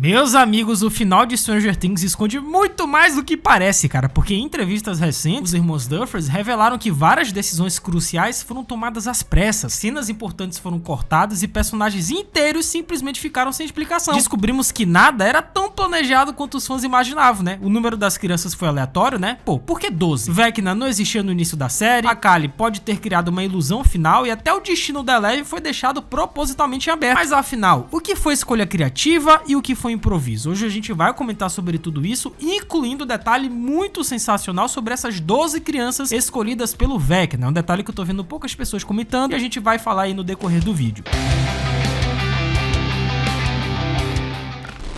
Meus amigos, o final de Stranger Things esconde muito mais do que parece, cara, porque em entrevistas recentes, os irmãos Duffer revelaram que várias decisões cruciais foram tomadas às pressas, cenas importantes foram cortadas e personagens inteiros simplesmente ficaram sem explicação. Descobrimos que nada era tão planejado quanto os fãs imaginavam, né? O número das crianças foi aleatório, né? Pô, por que 12? Vecna não existia no início da série, a Kali pode ter criado uma ilusão final e até o destino da Eleven foi deixado propositalmente em aberto. Mas afinal, o que foi escolha criativa e o que foi improviso? Hoje a gente vai comentar sobre tudo isso, incluindo um detalhe muito sensacional sobre essas 12 crianças escolhidas pelo Vecna. É um detalhe que eu tô vendo poucas pessoas comentando e a gente vai falar aí no decorrer do vídeo.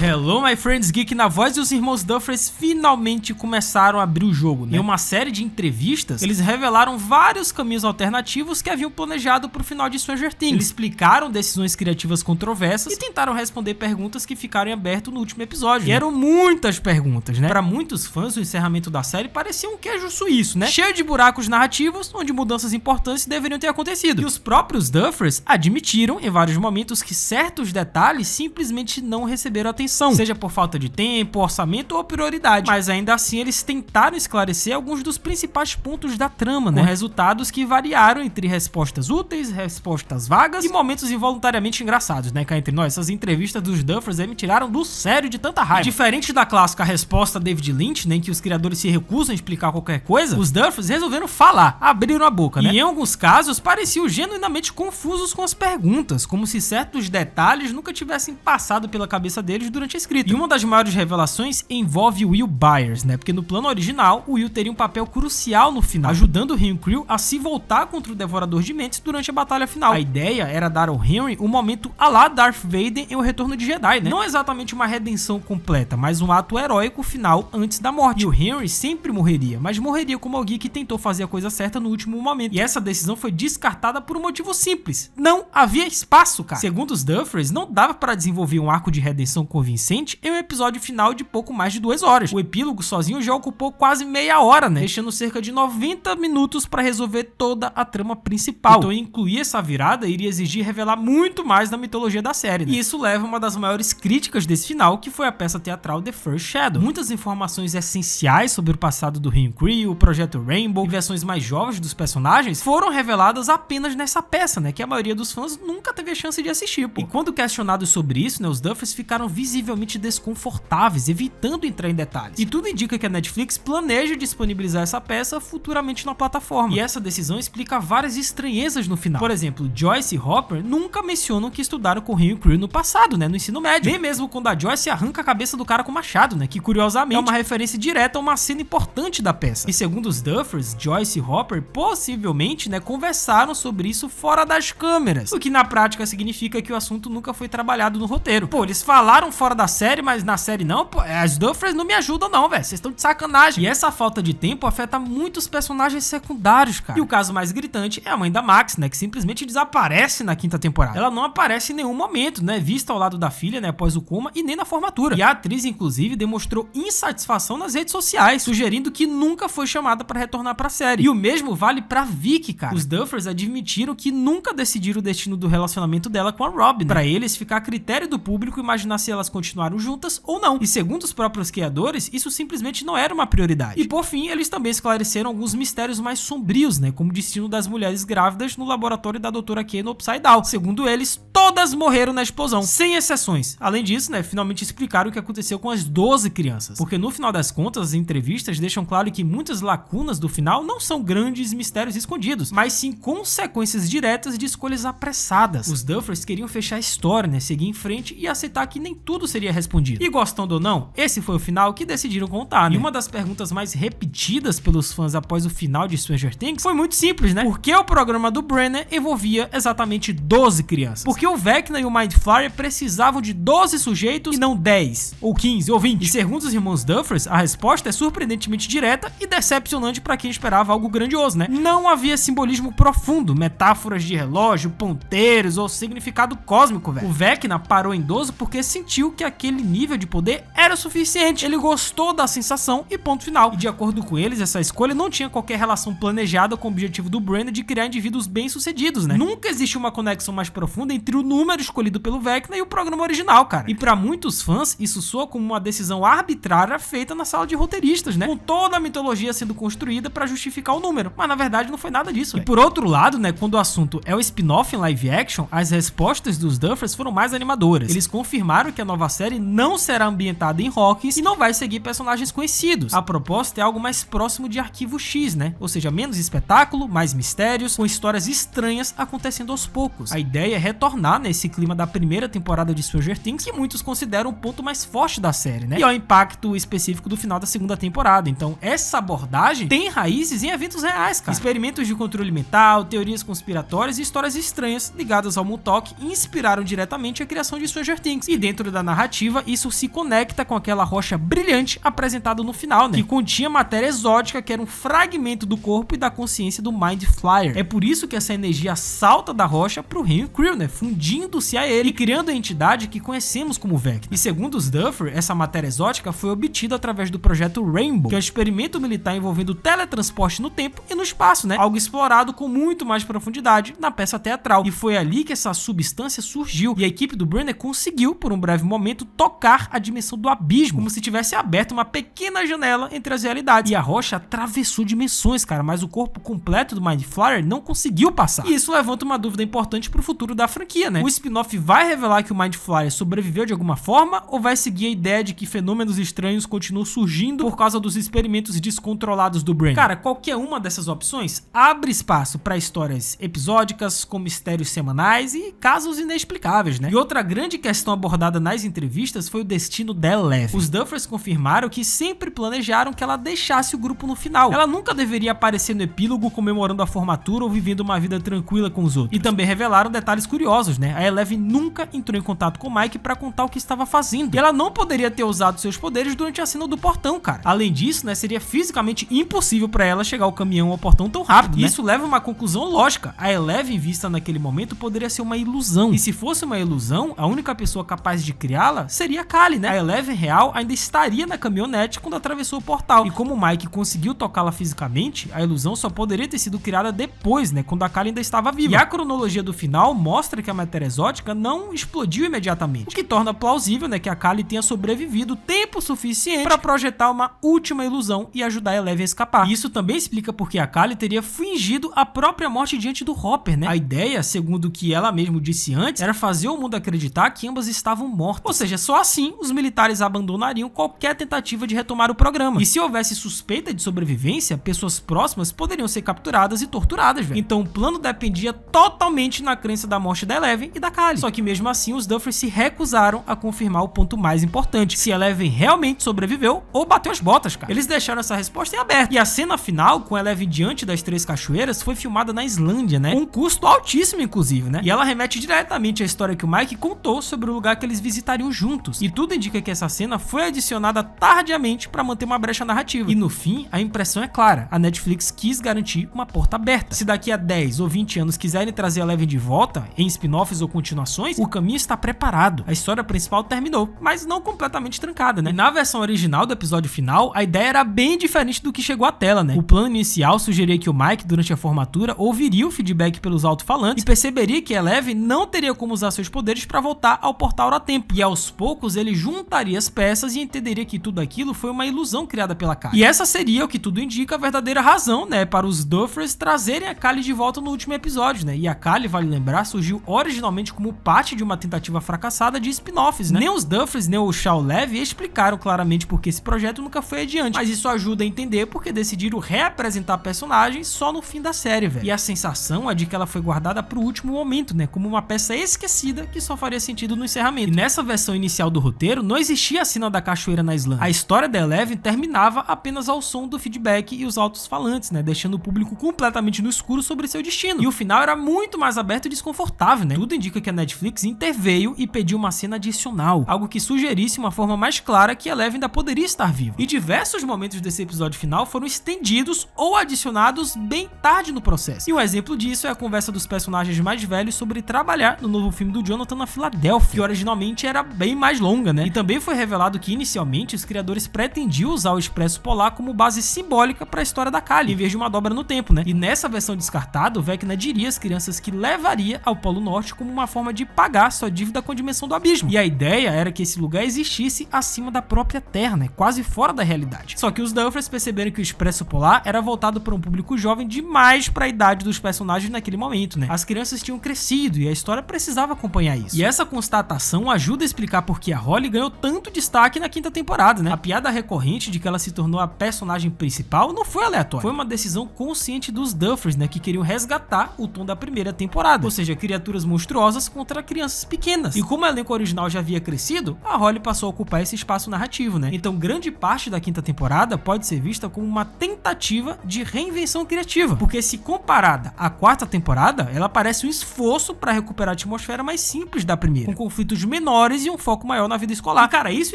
Hello my friends geek, na voz dos irmãos Duffer finalmente começaram a abrir o jogo, né? Em uma série de entrevistas, eles revelaram vários caminhos alternativos que haviam planejado pro final de Stranger Things. Eles explicaram decisões criativas controversas e tentaram responder perguntas que ficaram em aberto no último episódio. E eram muitas perguntas, né? Para muitos fãs, o encerramento da série parecia um queijo suíço, né? Cheio de buracos narrativos, onde mudanças importantes deveriam ter acontecido. E os próprios Duffers admitiram em vários momentos que certos detalhes simplesmente não receberam atenção, seja por falta de tempo, orçamento ou prioridade, mas ainda assim eles tentaram esclarecer alguns dos principais pontos da trama, né? Com resultados que variaram entre respostas úteis, respostas vagas e momentos involuntariamente engraçados, né? Cá entre nós, essas entrevistas dos Duffers me tiraram do sério de tanta raiva. Diferente da clássica resposta David Lynch, né, em que os criadores se recusam a explicar qualquer coisa, os Duffers resolveram falar, abriram a boca, né? E em alguns casos pareciam genuinamente confusos com as perguntas, como se certos detalhes nunca tivessem passado pela cabeça deles durante a escrita. E uma das maiores revelações envolve Will Byers, né? Porque no plano original, o Will teria um papel crucial no final, ajudando o Henry Creel a se voltar contra o Devorador de Mentes durante a batalha final. A ideia era dar ao Henry um momento à la Darth Vader em O Retorno de Jedi, né? Não exatamente uma redenção completa, mas um ato heróico final antes da morte. E o Henry sempre morreria, mas morreria como alguém que tentou fazer a coisa certa no último momento. E essa decisão foi descartada por um motivo simples: não havia espaço, cara. Segundo os Duffers, não dava para desenvolver um arco de redenção convincente em um episódio final de pouco mais de 2 horas. O epílogo sozinho já ocupou quase meia hora, né? Deixando cerca de 90 minutos para resolver toda a trama principal. Então incluir essa virada iria exigir revelar muito mais da mitologia da série, né? E isso leva a uma das maiores críticas desse final, que foi a peça teatral The First Shadow. Muitas informações essenciais sobre o passado do Henry Creel, o Projeto Rainbow e versões mais jovens dos personagens foram reveladas apenas nessa peça, né? Que a maioria dos fãs nunca teve a chance de assistir, pô. E quando questionados sobre isso, né, os Duffers ficaram visivelmente desconfortáveis, evitando entrar em detalhes. E tudo indica que a Netflix planeja disponibilizar essa peça futuramente na plataforma. E essa decisão explica várias estranhezas no final. Por exemplo, Joyce e Hopper nunca mencionam que estudaram com Henry Creel no passado, né, no ensino médio. Nem mesmo quando a Joyce arranca a cabeça do cara com o machado, né, que curiosamente é uma referência direta a uma cena importante da peça. E segundo os Duffers, Joyce e Hopper possivelmente, né, conversaram sobre isso fora das câmeras, o que na prática significa que o assunto nunca foi trabalhado no roteiro. Pô, eles falaram fora da série, mas na série não, pô, as Duffers não me ajudam não, velho, vocês estão de sacanagem. E essa falta de tempo afeta muitos personagens secundários, cara. E o caso mais gritante é a mãe da Max, né, que simplesmente desaparece na 5ª temporada. Ela não aparece em nenhum momento, né, vista ao lado da filha, né, após o coma e nem na formatura. E a atriz, inclusive, demonstrou insatisfação nas redes sociais, sugerindo que nunca foi chamada pra retornar pra série. E o mesmo vale pra Vicky, cara. Os Duffers admitiram que nunca decidiram o destino do relacionamento dela com a Robin, né? Pra eles ficar a critério do público imaginar se elas continuaram juntas ou não. E segundo os próprios criadores, isso simplesmente não era uma prioridade. E por fim, eles também esclareceram alguns mistérios mais sombrios, né, como o destino das mulheres grávidas no laboratório da Dra. K no Upside Down. Segundo eles, todas morreram na explosão, sem exceções. Além disso, né, finalmente explicaram o que aconteceu com as 12 crianças. Porque no final das contas, as entrevistas deixam claro que muitas lacunas do final não são grandes mistérios escondidos, mas sim consequências diretas de escolhas apressadas. Os Duffers queriam fechar a história, né, seguir em frente e aceitar que nem tudo seria respondido. E gostando ou não, esse foi o final que decidiram contar, né? E uma das perguntas mais repetidas pelos fãs após o final de Stranger Things foi muito simples, né? Por que o programa do Brenner envolvia exatamente 12 crianças? Porque o Vecna e o Mind Flayer precisavam de 12 sujeitos e não 10, ou 15, ou 20. E segundo os irmãos Duffers, a resposta é surpreendentemente direta e decepcionante pra quem esperava algo grandioso, né? Não havia simbolismo profundo, metáforas de relógio, ponteiros ou significado cósmico, velho. O Vecna parou em 12 porque sentiu que aquele nível de poder era o suficiente. Ele gostou da sensação e ponto final. E de acordo com eles, essa escolha não tinha qualquer relação planejada com o objetivo do Brenner de criar indivíduos bem-sucedidos, né? Nunca existe uma conexão mais profunda entre o número escolhido pelo Vecna e o programa original, cara. E pra muitos fãs, isso soa como uma decisão arbitrária feita na sala de roteiristas, né? Com toda a mitologia sendo construída pra justificar o número. Mas na verdade não foi nada disso, véio. E por outro lado, né, quando o assunto é o spin-off em live action, as respostas dos Duffers foram mais animadoras. Eles confirmaram que a nova série não será ambientada em Hawkins e não vai seguir personagens conhecidos. A proposta é algo mais próximo de Arquivo X, né? Ou seja, menos espetáculo, mais mistérios, com histórias estranhas acontecendo aos poucos. A ideia é retornar nesse clima da primeira temporada de Stranger Things, que muitos consideram o ponto mais forte da série, né? E ao impacto específico do final da segunda temporada. Então, essa abordagem tem raízes em eventos reais, cara. Experimentos de controle mental, teorias conspiratórias e histórias estranhas ligadas ao Montauk inspiraram diretamente a criação de Stranger Things. E dentro da narrativa, isso se conecta com aquela rocha brilhante apresentada no final, né? Que continha matéria exótica que era um fragmento do corpo e da consciência do Mind Flyer. É por isso que essa energia salta da rocha pro Henry Creel, né? Fundindo-se a ele e criando a entidade que conhecemos como Vecna. E segundo os Duffer, essa matéria exótica foi obtida através do projeto Rainbow, que é um experimento militar envolvendo teletransporte no tempo e no espaço, né? Algo explorado com muito mais profundidade na peça teatral. E foi ali que essa substância surgiu. E a equipe do Brenner conseguiu, por um breve momento, tocar a dimensão do abismo, como se tivesse aberto uma pequena janela entre as realidades. E a rocha atravessou dimensões, cara, mas o corpo completo do Mind Flyer não conseguiu passar. E isso levanta uma dúvida importante pro futuro da franquia, né? O spin-off vai revelar que o Mind Flyer sobreviveu de alguma forma ou vai seguir a ideia de que fenômenos estranhos continuam surgindo por causa dos experimentos descontrolados do Brenner? Cara, qualquer uma dessas opções abre espaço para histórias episódicas com mistérios semanais e casos inexplicáveis, né? E outra grande questão abordada nas entrevistas foi o destino da Eleven. Os Duffers confirmaram que sempre planejaram que ela deixasse o grupo no final. Ela nunca deveria aparecer no epílogo comemorando a formatura ou vivendo uma vida tranquila com os outros. E também revelaram detalhes curiosos, né? A Eleven nunca entrou em contato com o Mike para contar o que estava fazendo. E ela não poderia ter usado seus poderes durante a cena do portão, cara. Além disso, né, seria fisicamente impossível para ela chegar ao caminhão ao portão tão rápido, né? Isso leva a uma conclusão lógica. A Eleven vista naquele momento poderia ser uma ilusão. E se fosse uma ilusão, a única pessoa capaz de criá-la seria a Kali, né? A Eleven real ainda estaria na caminhonete quando atravessou o portal. E como o Mike conseguiu tocá-la fisicamente, a ilusão só poderia ter sido criada depois, né? Quando a Kali ainda estava viva. E a cronologia do final mostra que a matéria exótica não explodiu imediatamente. O que torna plausível, né, que a Kali tenha sobrevivido tempo suficiente para projetar uma última ilusão e ajudar a Eleven a escapar. E isso também explica porque a Kali teria fingido a própria morte diante do Hopper, né? A ideia, segundo o que ela mesma disse antes, era fazer o mundo acreditar que ambas estavam mortas. Ou seja, só assim os militares abandonariam qualquer tentativa de retomar o programa. E se houvesse suspeita de sobrevivência, pessoas próximas poderiam ser capturadas e torturadas, velho. Então o plano dependia totalmente na crença da morte da Eleven e da Kali. Só que mesmo assim os Duffers se recusaram a confirmar o ponto mais importante: se Eleven realmente sobreviveu ou bateu as botas, cara. Eles deixaram essa resposta em aberto. E a cena final, com Eleven diante das Três Cachoeiras, foi filmada na Islândia, né? Com um custo altíssimo, inclusive, né? E ela remete diretamente à história que o Mike contou sobre o lugar que eles visitariam juntos. E tudo indica que essa cena foi adicionada tardiamente para manter uma brecha narrativa. E no fim, a impressão é clara: a Netflix quis garantir uma porta aberta. Se daqui a 10 ou 20 anos quiserem trazer a Eleven de volta, em spin-offs ou continuações, o caminho está preparado. A história principal terminou, mas não completamente trancada, né? E na versão original do episódio final, a ideia era bem diferente do que chegou à tela, né? O plano inicial sugeria que o Mike, durante a formatura, ouviria o feedback pelos alto-falantes e perceberia que Eleven não teria como usar seus poderes para voltar ao portal a tempo. E aos poucos ele juntaria as peças e entenderia que tudo aquilo foi uma ilusão criada pela Kali. E essa seria, o que tudo indica, a verdadeira razão, né, para os Duffers trazerem a Kali de volta no último episódio, né? E a Kali, vale lembrar, surgiu originalmente como parte de uma tentativa fracassada de spin-offs, né? Nem os Duffers, nem o Shaw Levy explicaram claramente porque esse projeto nunca foi adiante, mas isso ajuda a entender porque decidiram reapresentar a personagem só no fim da série, velho. E a sensação é de que ela foi guardada pro último momento, né? Como uma peça esquecida que só faria sentido no encerramento. E nessa versão inicial do roteiro, não existia a cena da cachoeira na Islândia. A história da Eleven terminava apenas ao som do feedback e os altos-falantes, né? Deixando o público completamente no escuro sobre seu destino. E o final era muito mais aberto e desconfortável, né? Tudo indica que a Netflix interveio e pediu uma cena adicional, algo que sugerisse uma forma mais clara que Eleven ainda poderia estar viva. E diversos momentos desse episódio final foram estendidos ou adicionados bem tarde no processo. E um exemplo disso é a conversa dos personagens mais velhos sobre trabalhar no novo filme do Jonathan na Filadélfia, que originalmente era bem mais longa, né? E também foi foi revelado que inicialmente os criadores pretendiam usar o Expresso Polar como base simbólica para a história da Kali, em vez de uma dobra no tempo, né? E nessa versão descartada, o Vecna diria às crianças que levaria ao Polo Norte como uma forma de pagar sua dívida com a dimensão do abismo. E a ideia era que esse lugar existisse acima da própria Terra, né? Quase fora da realidade. Só que os Duffer's perceberam que o Expresso Polar era voltado para um público jovem demais para a idade dos personagens naquele momento, né? As crianças tinham crescido e a história precisava acompanhar isso. E essa constatação ajuda a explicar por que a Holly ganhou tanto destaque na quinta temporada, né? A piada recorrente de que ela se tornou a personagem principal não foi aleatória. Foi uma decisão consciente dos Duffer's, né? Que queriam resgatar o tom da primeira temporada. Ou seja, criaturas monstruosas contra crianças pequenas. E como o elenco original já havia crescido, a Holly passou a ocupar esse espaço narrativo, né? Então grande parte da quinta temporada pode ser vista como uma tentativa de reinvenção criativa. Porque se comparada à quarta temporada, ela parece um esforço para recuperar a atmosfera mais simples da primeira, com conflitos menores e um foco maior na vida escolar. E, cara, isso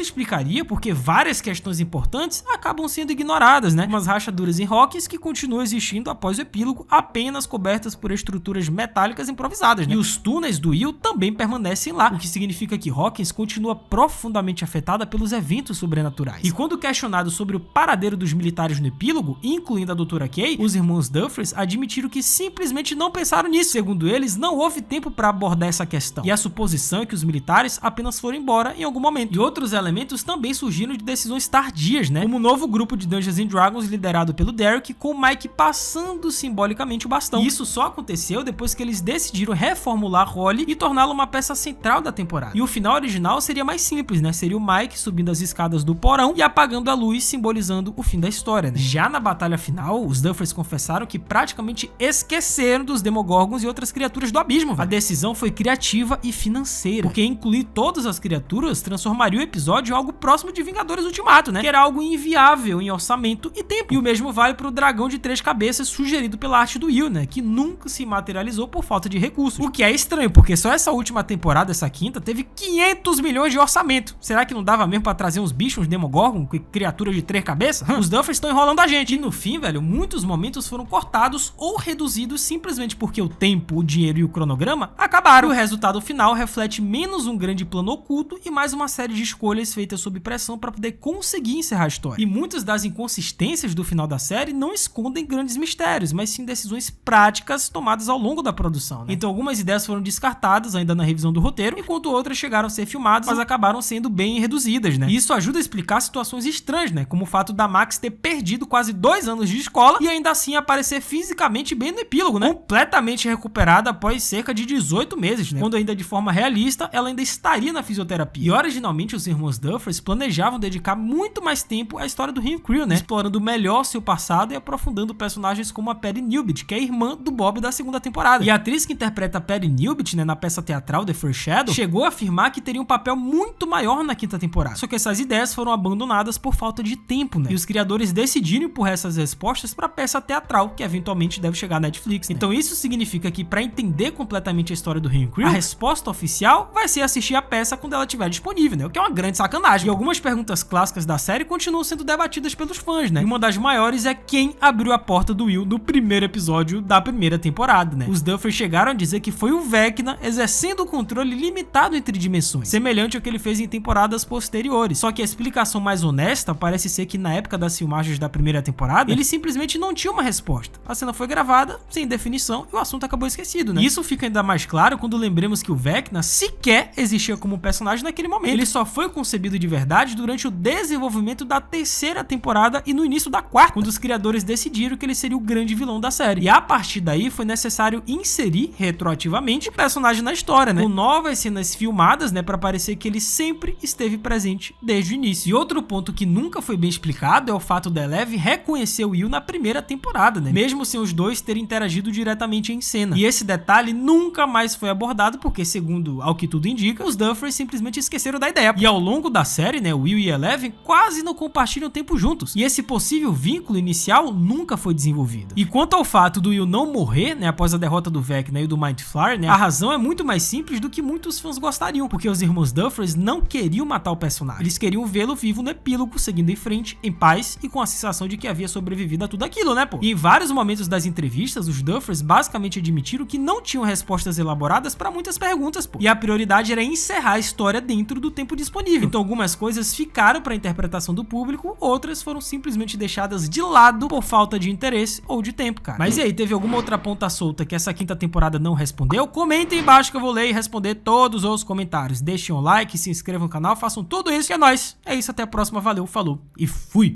explicaria porque várias questões importantes acabam sendo ignoradas, né? Umas rachaduras em Hawkins que continuam existindo após o epílogo, apenas cobertas por estruturas metálicas improvisadas, né? E os túneis do Will também permanecem lá, o que significa que Hawkins continua profundamente afetada pelos eventos sobrenaturais. E quando questionado sobre o paradeiro dos militares no epílogo, incluindo a Dra. Kay, os irmãos Duffer's admitiram que simplesmente não pensaram nisso. Segundo eles, não houve tempo para abordar essa questão. E a suposição é que os militares apenas foram embora em algum momento. E outros elementos também surgiram de decisões tardias, né? Como o novo grupo de Dungeons & Dragons liderado pelo Derek, com o Mike passando simbolicamente o bastão. E isso só aconteceu depois que eles decidiram reformular Holly e torná-la uma peça central da temporada. E o final original seria mais simples, né? Seria o Mike subindo as escadas do porão e apagando a luz, simbolizando o fim da história, né? Já na batalha final, os Duffer's confessaram que praticamente esqueceram dos Demogorgons e outras criaturas do abismo, velho. A decisão foi criativa e financeira, porque incluir todas as criaturas transformaria o episódio em algo próximo de Vingadores Ultimato, né? Que era algo inviável em orçamento e tempo. E o mesmo vale pro dragão de 3 cabeças sugerido pela arte do Will, né? Que nunca se materializou por falta de recursos. O que é estranho, porque só essa última temporada, essa quinta, teve 500 milhões de orçamento. Será que não dava mesmo pra trazer uns bichos, uns Demogorgon, criaturas de 3 cabeças? Os Duffer's estão enrolando a gente. E no fim, velho, muitos momentos foram cortados ou reduzidos simplesmente porque o tempo, o dinheiro e o cronograma acabaram. E o resultado final reflete menos um grande plano oculto e mais uma série de escolhas feitas sob pressão para poder conseguir encerrar a história. E muitas das inconsistências do final da série não escondem grandes mistérios, mas sim decisões práticas tomadas ao longo da produção, né? Então algumas ideias foram descartadas ainda na revisão do roteiro, enquanto outras chegaram a ser filmadas, mas acabaram sendo bem reduzidas, né? E isso ajuda a explicar situações estranhas, né? Como o fato da Max ter perdido quase 2 anos de escola e ainda assim aparecer fisicamente bem no epílogo, né? Completamente recuperada após cerca de 18 meses, né? Quando ainda de forma realista, ela ainda estaria na fisioterapia. E originalmente os irmãos Duffer's planejavam dedicar muito mais tempo à história do Hank Creel, né? Explorando melhor seu passado e aprofundando personagens como a Patty Newbit, que é a irmã do Bob da segunda temporada. E a atriz que interpreta a Patty Newbit, né, na peça teatral The First Shadow, chegou a afirmar que teria um papel muito maior na quinta temporada. Só que essas ideias foram abandonadas por falta de tempo, né? E os criadores decidiram empurrar essas respostas para a peça teatral, que eventualmente deve chegar à Netflix, né? Então isso significa que para entender completamente a história do Hank Creel, a resposta oficial vai ser assistir a peça quando ela estiver disponível, né? O que é uma grande sacanagem. E algumas perguntas clássicas da série continuam sendo debatidas pelos fãs, né? E uma das maiores é quem abriu a porta do Will no primeiro episódio da primeira temporada, né? Os Duffer chegaram a dizer que foi o Vecna exercendo o controle limitado entre dimensões, semelhante ao que ele fez em temporadas posteriores. Só que a explicação mais honesta parece ser que na época das filmagens da primeira temporada, ele simplesmente não tinha uma resposta. A cena foi gravada, sem definição, e o assunto acabou esquecido, né? Isso fica ainda mais claro quando lembremos que o Vecna sequer existia como personagem naquele momento. Ele só foi concebido de verdade durante o desenvolvimento da terceira temporada e no início da quarta, quando os criadores decidiram que ele seria o grande vilão da série. E a partir daí foi necessário inserir retroativamente o personagem na história, né? Com novas cenas filmadas, né, para parecer que ele sempre esteve presente desde o início. E outro ponto que nunca foi bem explicado é o fato da Eleven reconhecer o Will na primeira temporada, né? Mesmo sem os dois terem interagido diretamente em cena. E esse detalhe nunca mais foi abordado porque, segundo ao que tudo indica, os Duffer simplesmente esqueceram da ideia. E ao longo da série, né, o Will e Eleven quase não compartilham tempo juntos. E esse possível vínculo inicial nunca foi desenvolvido. E quanto ao fato do Will não morrer, né, após a derrota do Vecna e do Mind Flayer, né, a razão é muito mais simples do que muitos fãs gostariam, porque os irmãos Duffers não queriam matar o personagem. Eles queriam vê-lo vivo no epílogo, seguindo em frente, em paz e com a sensação de que havia sobrevivido a tudo aquilo, né, pô? E em vários momentos das entrevistas, os Duffers basicamente admitiram que não tinham respostas elaboradas para muitas perguntas, pô. E a prioridade era encerrar a história dentro do tempo disponível. disponível. Então algumas coisas ficaram para interpretação do público, outras foram simplesmente deixadas de lado por falta de interesse ou de tempo, cara. Mas e aí, teve alguma outra ponta solta que essa quinta temporada não respondeu? Comenta aí embaixo que eu vou ler e responder todos os comentários. Deixem um like, se inscrevam no canal, façam tudo isso, que é nóis. É isso, até a próxima, valeu, falou e fui!